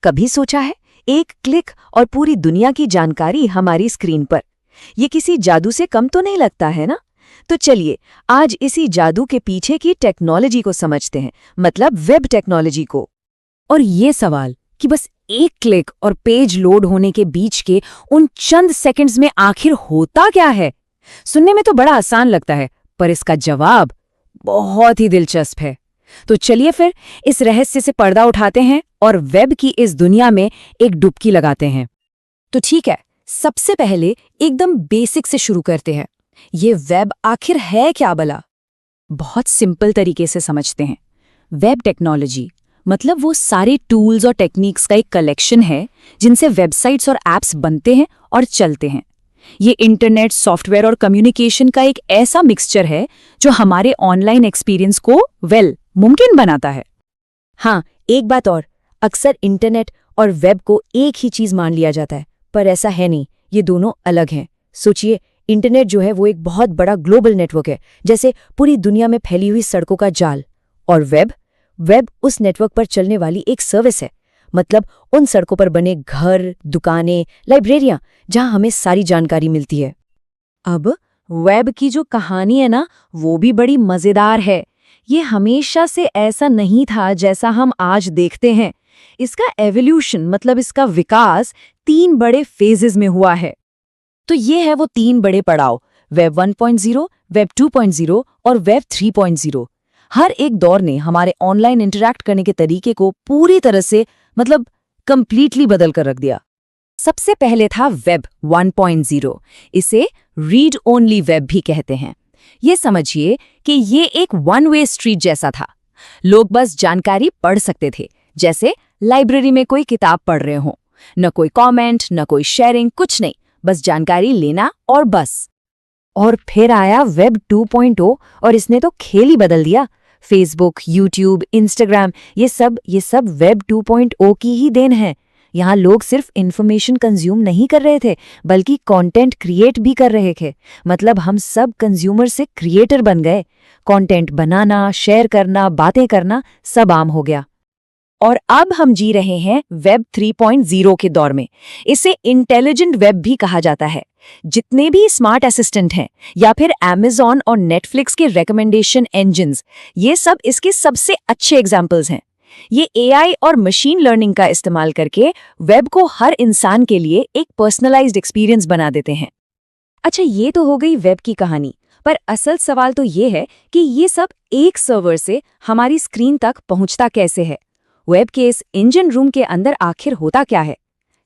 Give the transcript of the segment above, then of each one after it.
कभी सोचा है, एक क्लिक और पूरी दुनिया की जानकारी हमारी स्क्रीन पर। ये किसी जादू से कम तो नहीं लगता है ना? तो चलिए आज इसी जादू के पीछे की टेक्नोलॉजी को समझते हैं, मतलब वेब टेक्नोलॉजी को। और ये सवाल कि बस एक क्लिक और पेज लोड होने के बीच के उन चंद सेकंड्स में आखिर होता क्या है, सुनने में तो बड़ा आसान लगता है, पर इसका जवाब बहुत ही दिलचस्प है। तो चलिए फिर इस रहस्य से पर्दा उठाते हैं और वेब की इस दुनिया में एक डुबकी लगाते हैं। तो ठीक है, सबसे पहले एकदम बेसिक से शुरू करते हैं। ये वेब आखिर है क्या भला? बहुत सिंपल तरीके से समझते हैं। वेब टेक्नोलॉजी मतलब वो सारे टूल्स और टेक्निक्स का एक कलेक्शन है जिनसे वेबसाइट्स और एप्स बनते हैं और चलते हैं। ये इंटरनेट, सॉफ्टवेयर और कम्युनिकेशन का एक ऐसा मिक्सचर है जो हमारे ऑनलाइन एक्सपीरियंस को मुमकिन बनाता है। हाँ, एक बात और, अक्सर इंटरनेट और वेब को एक ही चीज मान लिया जाता है, पर ऐसा है नहीं, ये दोनों अलग हैं। सोचिए, इंटरनेट जो है वो एक बहुत बड़ा ग्लोबल नेटवर्क है, जैसे पूरी दुनिया में फैली हुई सड़कों का जाल। और वेब उस नेटवर्क पर चलने वाली एक सर्विस है, मतलब उन सड़कों पर बने घर, दुकानें, लाइब्रेरियां, जहां हमें सारी जानकारी मिलती है। अब वेब की जो कहानी है ना, वो भी बड़ी मजेदार है। ये हमेशा से ऐसा नहीं था जैसा हम आज देखते हैं। इसका एवोल्यूशन मतलब इसका विकास 3 बड़े फेजेस में हुआ है। तो ये है वो 3 बड़े पड़ाव, वेब 1.0, वेब 2.0 और वेब 3.0। हर एक दौर ने हमारे ऑनलाइन इंटरैक्ट करने के तरीके को पूरी तरह से मतलब कंप्लीटली बदल कर रख दिया। सबसे पहले था वेब 1.0। इसे रीड ओनली वेब भी कहते हैं। ये समझिए कि ये एक वन वे स्ट्रीट जैसा था। लोग बस जानकारी पढ़ सकते थे, जैसे लाइब्रेरी में कोई किताब पढ़ रहे हों। न कोई कमेंट, न कोई शेयरिंग, कुछ नहीं, बस जानकारी लेना और बस। और फिर आया वेब 2.0 और इसने तो खेल ही बदल दिया। फेसबुक, यूट्यूब, इंस्टाग्राम, ये सब वेब 2.0 की ही देन है। यहाँ लोग सिर्फ इन्फॉर्मेशन कंज्यूम नहीं कर रहे थे, बल्कि कंटेंट क्रिएट भी कर रहे थे। मतलब हम सब कंज्यूमर से क्रिएटर बन गए। कंटेंट बनाना, शेयर करना, बातें करना सब आम हो गया। और अब हम जी रहे हैं वेब 3.0 के दौर में। इसे इंटेलिजेंट वेब भी कहा जाता है। जितने भी स्मार्ट असिस्टेंट हैं या फिर Amazon और Netflix के रिकमेंडेशन इंजन्स, ये सब इसके सबसे अच्छे एग्जाम्पल्स हैं। ये AI और मशीन लर्निंग का इस्तेमाल करके वेब को हर इंसान के लिए एक पर्सनलाइज्ड एक्सपीरियंस बना देते हैं। अच्छा, ये तो हो गई वेब की कहानी, पर असल सवाल तो ये है कि ये सब एक सर्वर से हमारी स्क्रीन तक पहुंचता कैसे है। वेब के इस इंजन रूम के अंदर आखिर होता क्या है,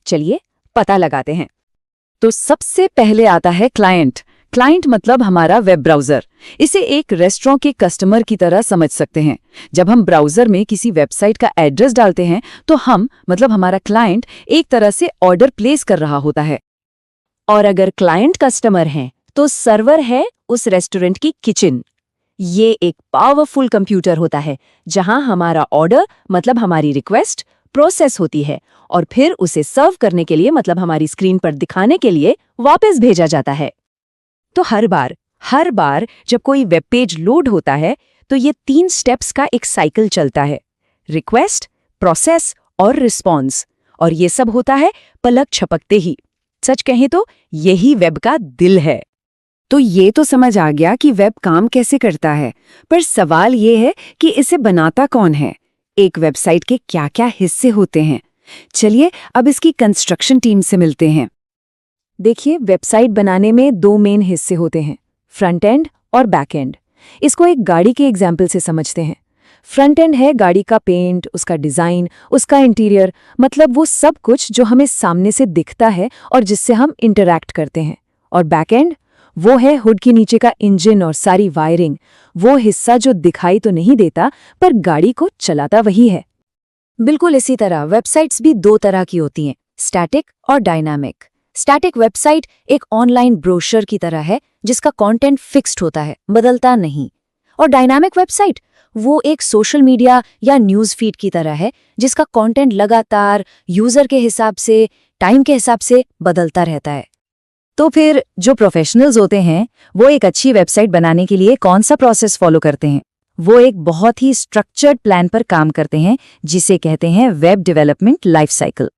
चलिए पता लगाते हैं। तो सबसे पहले आता है क्लाइंट मतलब हमारा वेब ब्राउज़र। इसे एक रेस्टोरेंट के कस्टमर की तरह समझ सकते हैं। जब हम ब्राउज़र में किसी वेबसाइट का एड्रेस डालते हैं तो हमारा क्लाइंट एक तरह से ऑर्डर प्लेस कर रहा होता है। और अगर क्लाइंट कस्टमर हैं तो सर्वर है उस रेस्टोरेंट की किचन। ये एक पावरफुल कंप्यूटर होता है जहां हमारा ऑर्डर मतलब हमारी रिक्वेस्ट प्रोसेस होती है और फिर उसे सर्व करने के लिए मतलब हमारी स्क्रीन पर दिखाने के लिए वापस भेजा जाता है। तो हर बार जब कोई वेब पेज लोड होता है तो ये 3 स्टेप्स का एक साइकिल चलता है, रिक्वेस्ट, प्रोसेस और रिस्पॉन्स। और ये सब होता है पलक झपकते ही। सच कहें तो यही वेब का दिल है। तो ये तो समझ आ गया कि वेब काम कैसे करता है, पर सवाल ये है कि इसे बनाता कौन है, एक वेबसाइट के क्या-क्या हिस्से होते हैं। चलिए अब इसकी कंस्ट्रक्शन टीम से मिलते हैं। देखिए, वेबसाइट बनाने में 2 मेन हिस्से होते हैं, फ्रंट एंड और बैक एंड। इसको एक गाड़ी के एग्जाम्पल से समझते हैं। फ्रंट एंड है गाड़ी का पेंट, उसका डिज़ाइन, उसका इंटीरियर, मतलब वो सब कुछ जो हमें सामने से दिखता है और जिससे हम इंटरैक्ट करते हैं। और बैक एंड वो है हुड के नीचे का इंजन और सारी वायरिंग, वो हिस्सा जो दिखाई तो नहीं देता पर गाड़ी को चलाता वही है। बिल्कुल इसी तरह वेबसाइट्स भी 2 तरह की होती हैं, स्टैटिक और डायनामिक। स्टैटिक वेबसाइट एक ऑनलाइन ब्रोशर की तरह है जिसका कंटेंट फिक्स्ड होता है, बदलता नहीं। और डायनामिक वेबसाइट वो एक सोशल मीडिया या न्यूज़ फीड की तरह है जिसका कंटेंट लगातार यूजर के हिसाब से, टाइम के हिसाब से बदलता रहता है। तो फिर जो प्रोफेशनल्स होते हैं वो एक अच्छी वेबसाइट बनाने के लिए कौन सा प्रोसेस फॉलो करते हैं? वो एक बहुत ही स्ट्रक्चर्ड प्लान पर काम करते हैं जिसे कहते हैं वेब डेवलपमेंट लाइफ साइकिल।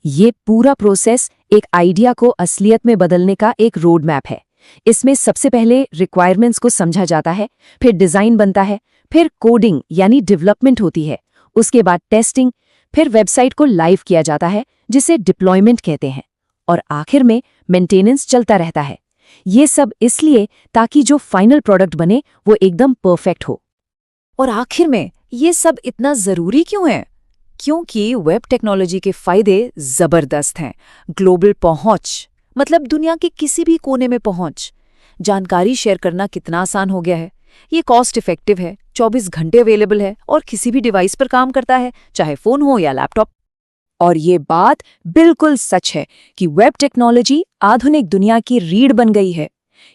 ये पूरा प्रोसेस एक आइडिया को असलियत में बदलने का एक रोड मैप है। इसमें सबसे पहले रिक्वायरमेंट्स को समझा जाता है, फिर डिजाइन बनता है, फिर कोडिंग यानी डेवलपमेंट होती है, उसके बाद टेस्टिंग, फिर वेबसाइट को लाइव किया जाता है जिसे डिप्लॉयमेंट कहते हैं, और आखिर में मेंटेनेंस चलता रहता है। ये सब इसलिए ताकि जो फाइनल प्रोडक्ट बने वो एकदम परफेक्ट हो। और आखिर में ये सब इतना जरूरी क्यों है? क्योंकि वेब टेक्नोलॉजी के फायदे जबरदस्त हैं। ग्लोबल पहुंच, मतलब दुनिया के किसी भी कोने में पहुंच। जानकारी शेयर करना कितना आसान हो गया है। ये कॉस्ट इफेक्टिव है, 24 घंटे अवेलेबल है और किसी भी डिवाइस पर काम करता है, चाहे फोन हो या लैपटॉप। और ये बात बिल्कुल सच है कि वेब टेक्नोलॉजी आधुनिक दुनिया की रीढ़ बन गई है।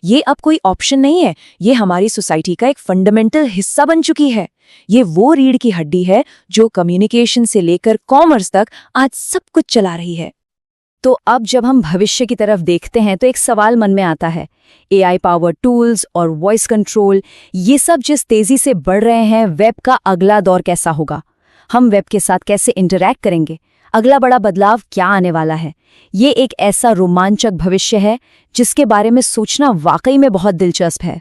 ये अब कोई ऑप्शन नहीं है, ये हमारी सोसाइटी का एक फंडामेंटल हिस्सा बन चुकी है। ये वो रीढ़ की हड्डी है जो कम्युनिकेशन से लेकर कॉमर्स तक आज सब कुछ चला रही है। तो अब जब हम भविष्य की तरफ देखते हैं तो एक सवाल मन में आता है, AI पावर टूल्स और वॉइस कंट्रोल, ये सब जिस तेजी से बढ़ रहे हैं, वेब का अगला दौर कैसा होगा? हम वेब के साथ कैसे इंटरैक्ट करेंगे? अगला बड़ा बदलाव क्या आने वाला है? ये एक ऐसा रोमांचक भविष्य है जिसके बारे में सोचना वाकई में बहुत दिलचस्प है।